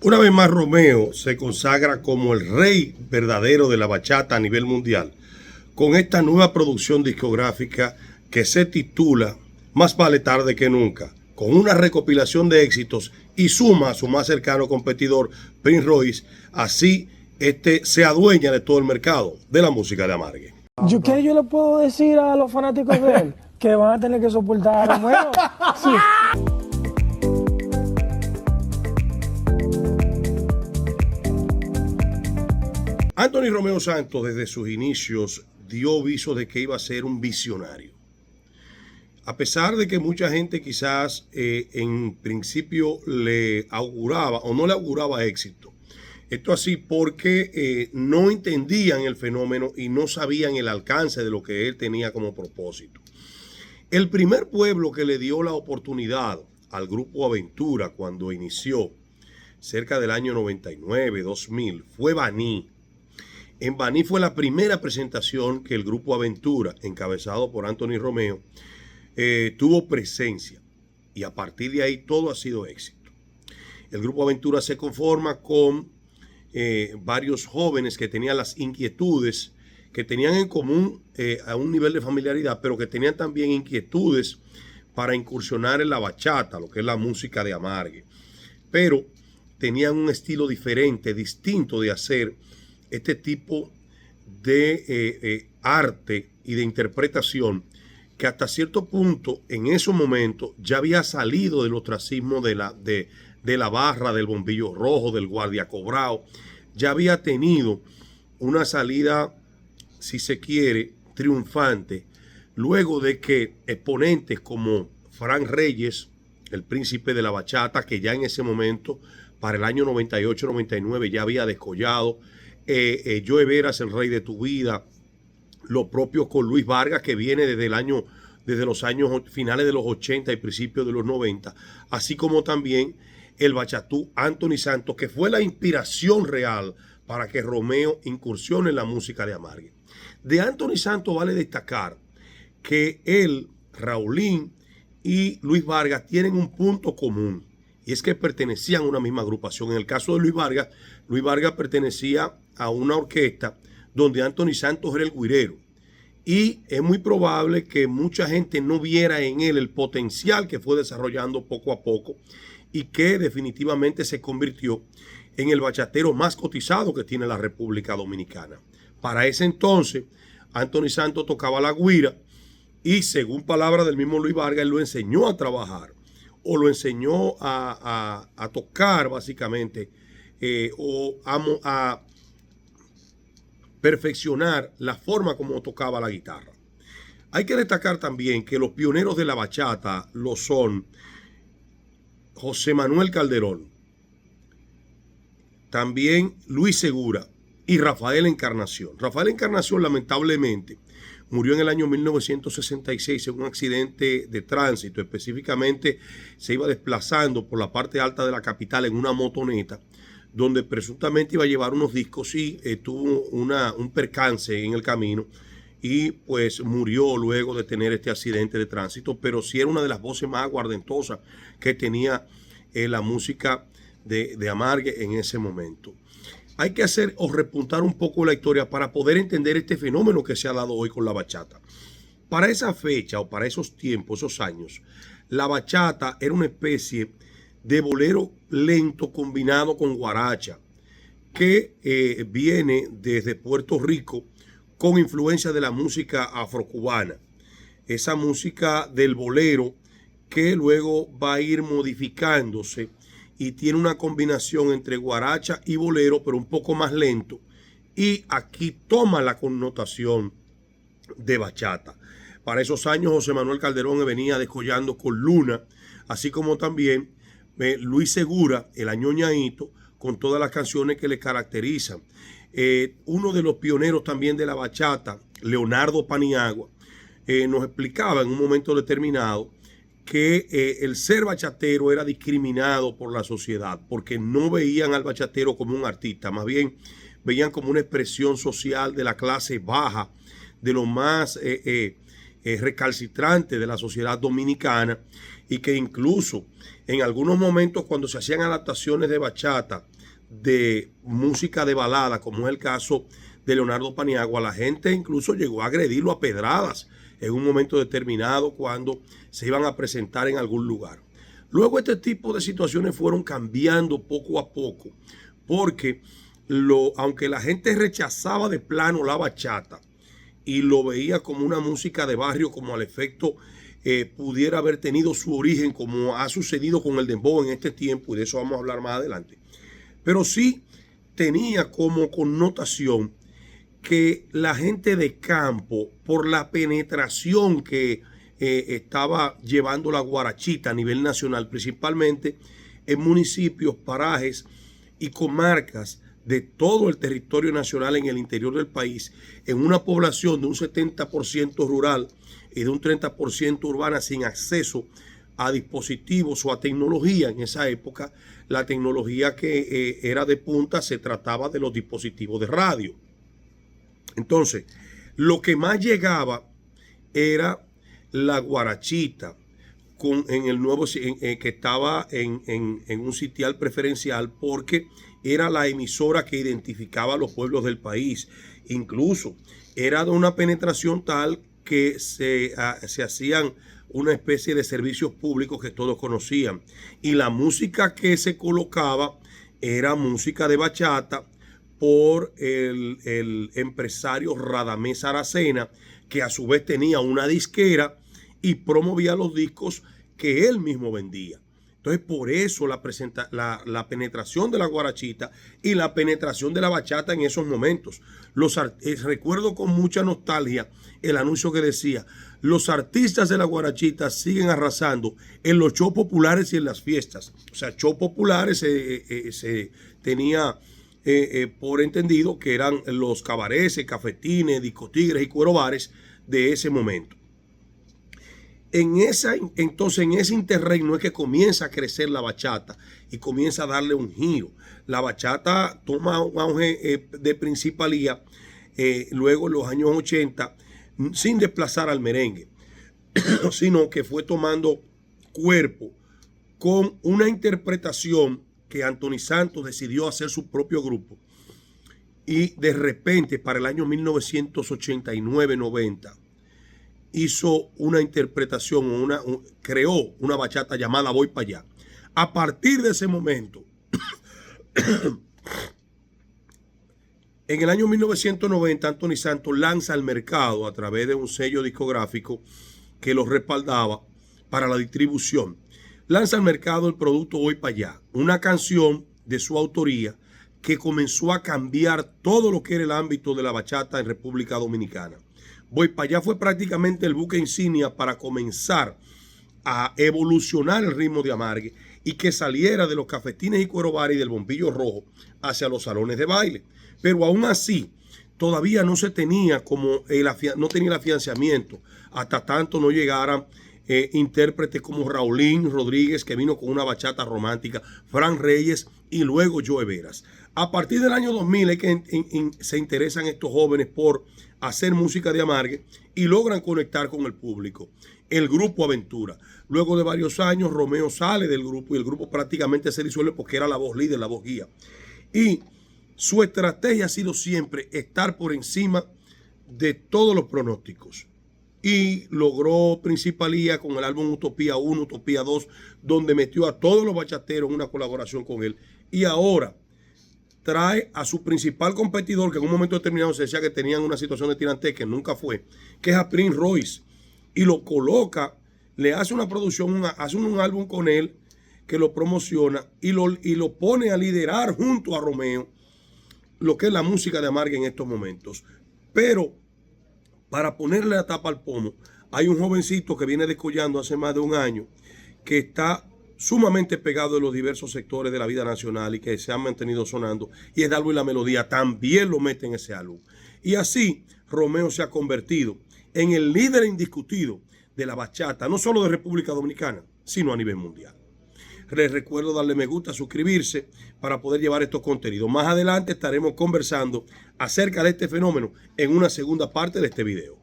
Una vez más, Romeo se consagra como el rey verdadero de la bachata a nivel mundial, con esta nueva producción discográfica que se titula Más vale tarde que nunca, con una recopilación de éxitos y suma a su más cercano competidor, Prince Royce. Así, este se adueña de todo el mercado de la música de Amargue. Yo le puedo decir a los fanáticos de él que van a tener que soportar a Romeo. Sí. Anthony Romeo Santos desde sus inicios dio viso de que iba a ser un visionario. A pesar de que mucha gente quizás en principio le auguraba o no le auguraba éxito. Esto así porque no entendían el fenómeno y no sabían el alcance de lo que él tenía como propósito. El primer pueblo que le dio la oportunidad al Grupo Aventura cuando inició, cerca del año 99, 2000, fue Baní. En Baní fue la primera presentación que el Grupo Aventura, encabezado por Anthony Romeo, tuvo presencia. Y a partir de ahí todo ha sido éxito. El Grupo Aventura se conforma con varios jóvenes que tenían las inquietudes, que tenían en común a un nivel de familiaridad, pero que tenían también inquietudes para incursionar en la bachata, lo que es la música de Amargue. Pero tenían un estilo diferente, distinto de hacer este tipo de arte y de interpretación que hasta cierto punto en esos momentos ya había salido del ostracismo de la barra, del bombillo rojo, del guardia cobrao. Ya había tenido una salida, si se quiere, triunfante, luego de que exponentes como Frank Reyes, el príncipe de la bachata, que ya en ese momento, para el año 98-99, ya había descollado, Joe Veras, el rey de tu vida, lo propio con Luis Vargas, que viene desde los años finales de los 80 y principios de los 90, así como también el bachatú Anthony Santos, que fue la inspiración real para que Romeo incursione en la música de Amargue. De Anthony Santos vale destacar que él, Raulín y Luis Vargas tienen un punto común, y es que pertenecían a una misma agrupación. En el caso de Luis Vargas pertenecía a una orquesta donde Anthony Santos era el güirero. Y es muy probable que mucha gente no viera en él el potencial que fue desarrollando poco a poco y que definitivamente se convirtió en el bachatero más cotizado que tiene la República Dominicana. Para ese entonces, Anthony Santos tocaba la güira y, según palabras del mismo Luis Vargas, él lo enseñó a trabajar o lo enseñó a tocar básicamente o a perfeccionar la forma como tocaba la guitarra. Hay que destacar también que los pioneros de la bachata lo son José Manuel Calderón, también Luis Segura y Rafael Encarnación. Rafael Encarnación lamentablemente murió en el año 1966 en un accidente de tránsito. Específicamente se iba desplazando por la parte alta de la capital en una motoneta, donde presuntamente iba a llevar unos discos y tuvo un percance en el camino y pues murió luego de tener este accidente de tránsito, pero sí era una de las voces más aguardentosas que tenía la música de Amargue en ese momento. Hay que hacer o repuntar un poco la historia para poder entender este fenómeno que se ha dado hoy con la bachata. Para esa fecha o para esos tiempos, esos años, la bachata era una especie de bolero lento combinado con guaracha que viene desde Puerto Rico con influencia de la música afrocubana. Esa música del bolero que luego va a ir modificándose y tiene una combinación entre guaracha y bolero, pero un poco más lento. Y aquí toma la connotación de bachata. Para esos años José Manuel Calderón venía descollando con Luna, así como también Luis Segura, el añoñadito, con todas las canciones que le caracterizan. Uno de los pioneros también de la bachata, Leonardo Paniagua, nos explicaba en un momento determinado que el ser bachatero era discriminado por la sociedad, porque no veían al bachatero como un artista, más bien veían como una expresión social de la clase baja, de lo más recalcitrante de la sociedad dominicana, y que incluso en algunos momentos cuando se hacían adaptaciones de bachata de música de balada, como es el caso de Leonardo Paniagua, la gente incluso llegó a agredirlo a pedradas en un momento determinado cuando se iban a presentar en algún lugar. Luego este tipo de situaciones fueron cambiando poco a poco, porque aunque la gente rechazaba de plano la bachata y lo veía como una música de barrio, como al efecto pudiera haber tenido su origen, como ha sucedido con el dembow en este tiempo, y de eso vamos a hablar más adelante, pero sí tenía como connotación que la gente de campo, por la penetración que estaba llevando la guarachita a nivel nacional, principalmente en municipios, parajes y comarcas de todo el territorio nacional en el interior del país, en una población de un 70% rural y de un 30% urbana sin acceso a dispositivos o a tecnología. En esa época, la tecnología que era de punta se trataba de los dispositivos de radio. Entonces, lo que más llegaba era la guarachita en el nuevo que estaba en un sitial preferencial, porque era la emisora que identificaba a los pueblos del país. Incluso era de una penetración tal que se hacían una especie de servicios públicos que todos conocían. Y la música que se colocaba era música de bachata por el empresario Radamés Aracena, que a su vez tenía una disquera y promovía los discos que él mismo vendía. Entonces, por eso la penetración de la guarachita y la penetración de la bachata en esos momentos. Recuerdo con mucha nostalgia el anuncio que decía: los artistas de la guarachita siguen arrasando en los shows populares y en las fiestas. O sea, shows populares se tenía por entendido que eran los cabarets, cafetines, discotigres y cuerobares de ese momento. Entonces, en ese interregno es que comienza a crecer la bachata y comienza a darle un giro. La bachata toma un auge de principalía luego en los años 80, sin desplazar al merengue, sino que fue tomando cuerpo con una interpretación que Anthony Santos decidió hacer su propio grupo. Y de repente, para el año 1989-90, hizo una interpretación, creó una bachata llamada Voy para allá. A partir de ese momento, en el año 1990, Anthony Santos lanza al mercado, a través de un sello discográfico que lo respaldaba para la distribución, lanza al mercado el producto Voy para allá, una canción de su autoría que comenzó a cambiar todo lo que era el ámbito de la bachata en República Dominicana. Voy para allá fue prácticamente el buque insignia para comenzar a evolucionar el ritmo de amargue y que saliera de los cafetines y cuerobares y del bombillo rojo hacia los salones de baile. Pero aún así, todavía no se tenía no tenía el afianzamiento hasta tanto no llegaran intérpretes como Raulín Rodríguez, que vino con una bachata romántica, Fran Reyes y luego Joe Veras. A partir del año 2000 es que se interesan estos jóvenes por hacer música de amargue y logran conectar con el público. El grupo Aventura. Luego de varios años, Romeo sale del grupo y el grupo prácticamente se disuelve porque era la voz líder, la voz guía. Y su estrategia ha sido siempre estar por encima de todos los pronósticos. Y logró principalía con el álbum Utopía 1, Utopía 2, donde metió a todos los bachateros en una colaboración con él. Y ahora trae a su principal competidor, que en un momento determinado se decía que tenían una situación de tirantez, que nunca fue, que es a Prince Royce, y lo coloca, le hace una producción, hace un álbum con él, que lo promociona y lo pone a liderar junto a Romeo lo que es la música de amargue en estos momentos. Pero para ponerle la tapa al pomo, hay un jovencito que viene descollando hace más de un año, que está sumamente pegado en los diversos sectores de la vida nacional y que se han mantenido sonando, y es Darwin La Melodía, también lo mete en ese álbum. Y así Romeo se ha convertido en el líder indiscutido de la bachata, no solo de República Dominicana, sino a nivel mundial. Les recuerdo darle me gusta, suscribirse para poder llevar estos contenidos. Más adelante estaremos conversando acerca de este fenómeno en una segunda parte de este video.